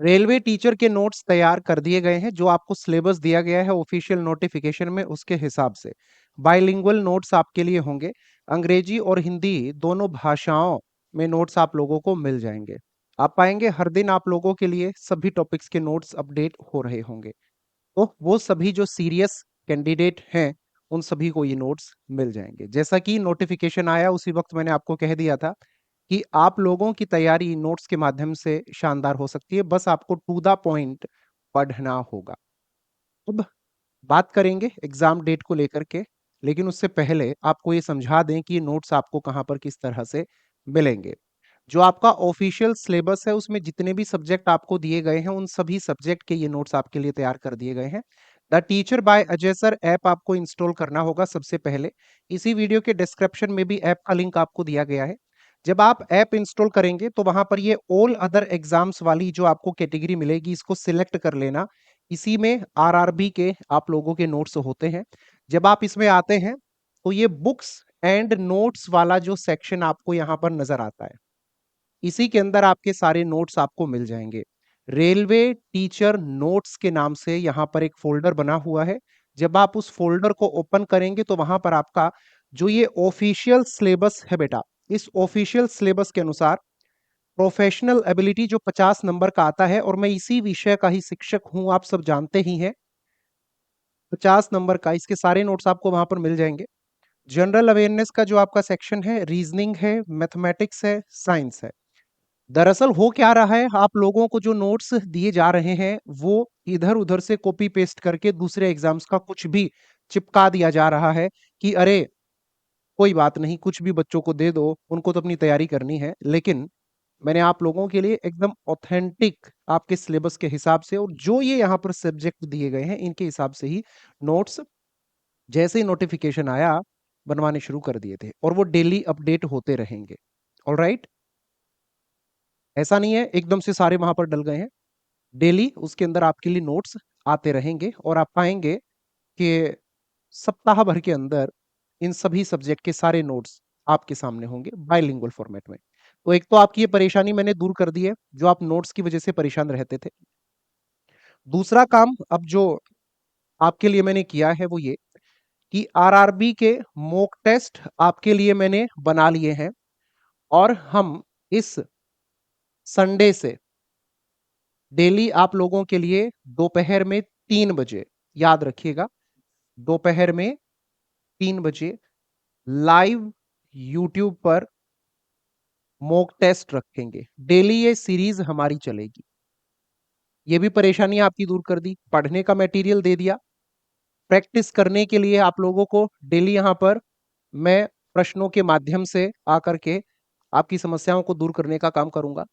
Railway teacher के notes तैयार कर दिए गए हैं, जो आपको सिलेबस दिया गया है ऑफिशियल नोटिफिकेशन में उसके हिसाब से। बाइलिंगुअल नोट्स आपके लिए होंगे, अंग्रेजी और हिंदी दोनों भाषाओं में नोट्स आप लोगों को मिल जाएंगे। आप पाएंगे हर दिन आप लोगों के लिए सभी टॉपिक्स के नोट्स अपडेट हो रहे होंगे। तो वो सभी जो सीरियस कैंडिडेट हैं उन सभी को ये नोट्स मिल जाएंगे। जैसा कि नोटिफिकेशन आया उसी वक्त मैंने आपको कह दिया था कि आप लोगों की तैयारी नोट्स के माध्यम से शानदार हो सकती है, बस आपको टू द पॉइंट पढ़ना होगा। अब बात करेंगे एग्जाम डेट को लेकर के, लेकिन उससे पहले आपको ये समझा दें कि ये नोट्स आपको कहाँ पर किस तरह से मिलेंगे। जो आपका ऑफिशियल सिलेबस है उसमें जितने भी सब्जेक्ट आपको दिए गए हैं उन सभी सब्जेक्ट के ये नोट्स आपके लिए तैयार कर दिए गए हैं। The teacher by Ajay sir app आपको इंस्टॉल करना होगा सबसे पहले। इसी वीडियो के डिस्क्रिप्शन में भी ऐप का लिंक आपको दिया गया है। जब आप ऐप इंस्टॉल करेंगे तो वहां पर ये ऑल अदर एग्जाम्स वाली जो आपको कैटेगरी मिलेगी इसको सिलेक्ट कर लेना। इसी में आरआरबी के आप लोगों के नोट्स होते हैं। जब आप इसमें आते हैं तो ये बुक्स एंड नोट्स वाला जो सेक्शन आपको यहाँ पर नजर आता है, इसी के अंदर आपके सारे नोट्स आपको मिल जाएंगे। रेलवे टीचर नोट्स के नाम से यहाँ पर एक फोल्डर बना हुआ है। जब आप उस फोल्डर को ओपन करेंगे तो वहां पर आपका जो ये ऑफिशियल सिलेबस है बेटा, इस ऑफिशियल सिलेबस के अनुसार प्रोफेशनल एबिलिटी जो 50 नंबर का आता है, और मैं इसी विषय का ही शिक्षक हूं आप सब जानते ही हैं। 50 नंबर का इसके सारे नोट्स आपको वहां पर मिल जाएंगे। जनरल अवेयरनेस का जो आपका सेक्शन है, रीजनिंग है, मैथमेटिक्स है, साइंस है। दरअसल हो क्या रहा है, आप लोगों को जो नोट्स दिए जा रहे हैं वो इधर उधर से कॉपी पेस्ट करके दूसरे एग्जाम्स का कुछ भी चिपका दिया जा रहा है कि अरे कोई बात नहीं, कुछ भी बच्चों को दे दो, उनको तो अपनी तैयारी करनी है। लेकिन मैंने आप लोगों के लिए एकदम ऑथेंटिक आपके सिलेबस के हिसाब से और जो ये यहाँ पर सब्जेक्ट दिए गए हैं इनके हिसाब से ही नोट्स जैसे ही नोटिफिकेशन आया बनवाने शुरू कर दिए थे, और वो डेली अपडेट होते रहेंगे। ऑलराइट, ऐसा नहीं है एकदम से सारे वहां पर डल गए हैं। डेली उसके अंदर आपके लिए नोट्स आते रहेंगे और आप पाएंगे कि सप्ताह भर के अंदर इन सभी सब्जेक्ट के सारे नोट्स आपके सामने होंगे बाइलिंगुअल फॉर्मेट में। तो एक तो आपकी ये परेशानी मैंने दूर कर दी है जो आप नोट्स की वजह से परेशान रहते थे। दूसरा काम अब जो आपके लिए मैंने किया है वो ये कि आरआरबी के मॉक टेस्ट आपके लिए मैंने बना लिए हैं, और हम इस संडे से डेली आप लोगों के लिए दोपहर में 3 बजे, याद रखिएगा, दोपहर में 3 बजे लाइव यूट्यूब पर मॉक टेस्ट रखेंगे। डेली ये सीरीज हमारी चलेगी। ये भी परेशानी आपकी दूर कर दी, पढ़ने का मटेरियल दे दिया, प्रैक्टिस करने के लिए आप लोगों को डेली यहां पर मैं प्रश्नों के माध्यम से आकर के आपकी समस्याओं को दूर करने का काम करूंगा।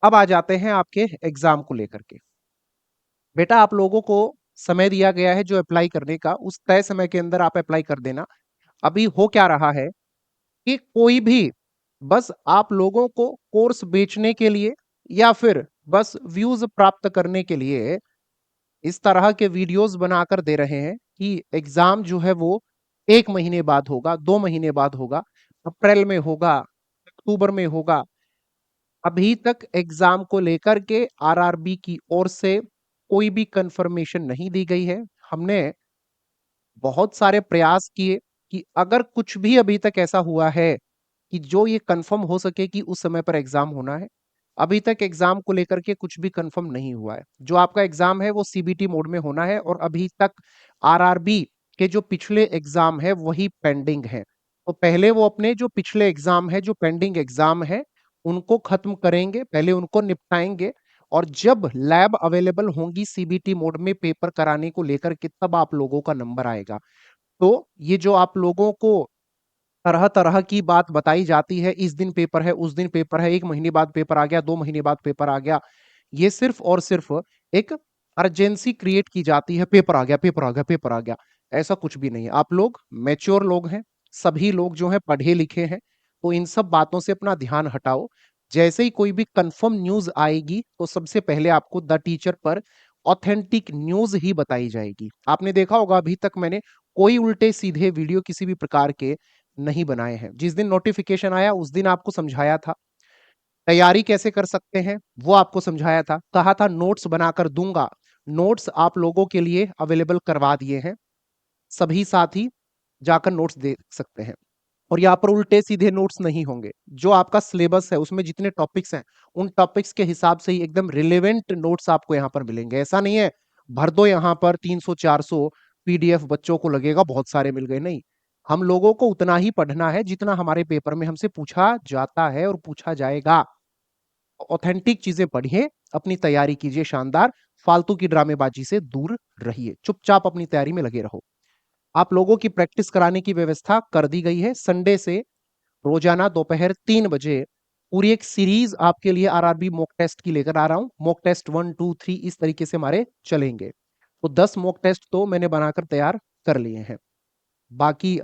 अब आ जाते हैं आपके एग्जाम को लेकर के। बेटा आप लोगों को समय दिया गया है जो अप्लाई करने का, उस तय समय के अंदर आप अप्लाई कर देना। अभी हो क्या रहा है कि कोई भी बस आप लोगों को कोर्स बेचने के लिए या फिर बस व्यूज प्राप्त करने के लिए इस तरह के वीडियोस बनाकर दे रहे हैं कि एग्जाम जो है वो 1 महीने बाद होगा, 2 महीने बाद होगा, अप्रैल में होगा, अक्टूबर में होगा। अभी तक एग्जाम को लेकर के आरआरबी की ओर से कोई भी कंफर्मेशन नहीं दी गई है। हमने बहुत सारे प्रयास किए कि अगर कुछ भी अभी तक ऐसा हुआ है कि जो ये कंफर्म हो सके कि उस समय पर एग्जाम होना है, अभी तक एग्जाम को लेकर के कुछ भी कंफर्म नहीं हुआ है। जो आपका एग्जाम है वो सीबीटी मोड में होना है, और अभी तक आरआरबी के जो पिछले एग्जाम है वही पेंडिंग है। तो पहले वो अपने जो पिछले एग्जाम है, जो पेंडिंग एग्जाम है, उनको खत्म करेंगे, पहले उनको निपटाएंगे। और जब लैब अवेलेबल होंगी सीबीटी मोड में पेपर कराने को लेकर के, तब आप लोगों का नंबर आएगा। तो ये जो आप लोगों को तरह तरह की बात बताई जाती है, इस दिन पेपर है, उस दिन पेपर है, 1 महीने बाद पेपर आ गया, 2 महीने बाद पेपर आ गया, ये सिर्फ और सिर्फ एक अर्जेंसी क्रिएट की जाती है, पेपर आ गया, पेपर आ गया, पेपर आ गया। ऐसा कुछ भी नहीं है। आप लोग मैच्योर लोग हैं, सभी लोग जो हैं पढ़े लिखे हैं, तो इन सब बातों से अपना ध्यान हटाओ। जैसे ही कोई भी कंफर्म न्यूज आएगी तो सबसे पहले आपको द टीचर पर ऑथेंटिक न्यूज ही बताई जाएगी। आपने देखा होगा अभी तक मैंने कोई उल्टे सीधे वीडियो किसी भी प्रकार के नहीं बनाए हैं। जिस दिन नोटिफिकेशन आया उस दिन आपको समझाया था तैयारी कैसे कर सकते हैं वो आपको समझाया था, कहा था नोट्स बनाकर दूंगा। नोट्स आप लोगों के लिए अवेलेबल करवा दिए हैं, सभी साथी जाकर नोट्स देख सकते हैं। और यहाँ पर उल्टे सीधे नोट्स नहीं होंगे, जो आपका सिलेबस है उसमें जितने टॉपिक्स हैं उन टॉपिक्स के हिसाब से ही एकदम रिलेवेंट नोट्स आपको यहाँ पर मिलेंगे। ऐसा नहीं है भर दो यहाँ पर 300-400 पीडीएफ, बच्चों को लगेगा बहुत सारे मिल गए, नहीं। हम लोगों को उतना ही पढ़ना है जितना हमारे पेपर में हमसे पूछा जाता है और पूछा जाएगा। ऑथेंटिक चीजें पढ़िए, अपनी तैयारी कीजिए शानदार, फालतू की ड्रामेबाजी से दूर रहिए, चुपचाप अपनी तैयारी में लगे रहो। आप लोगों की प्रैक्टिस कराने की व्यवस्था कर दी गई है। संडे से रोजाना दोपहर 3 बजे पूरी एक सीरीज आपके लिए आरआरबी मॉक टेस्ट की लेकर आ रहा हूं। मॉक टेस्ट 1 2 3 इस तरीके से हमारे चलेंगे। तो 10 मॉक टेस्ट तो मैंने बनाकर तैयार कर लिए हैं, बाकी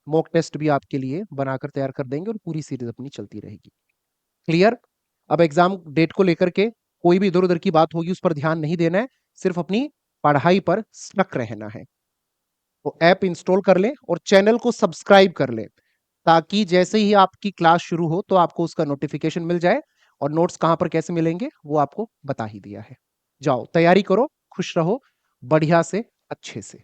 मॉक टेस्ट भी आपके लिए बनाकर तैयार कर देंगे और पूरी सीरीज अपनी चलती रहेगी। क्लियर? अब एग्जाम डेट को लेकर के कोई भी इधर उधर की बात होगी उस पर ध्यान नहीं देना है, सिर्फ अपनी पढ़ाई पर स्टक रहना है। तो ऐप इंस्टॉल कर लें और चैनल को सब्सक्राइब कर लें, ताकि जैसे ही आपकी क्लास शुरू हो तो आपको उसका नोटिफिकेशन मिल जाए। और नोट्स कहां पर कैसे मिलेंगे वो आपको बता ही दिया है। जाओ तैयारी करो, खुश रहो, बढ़िया से, अच्छे से।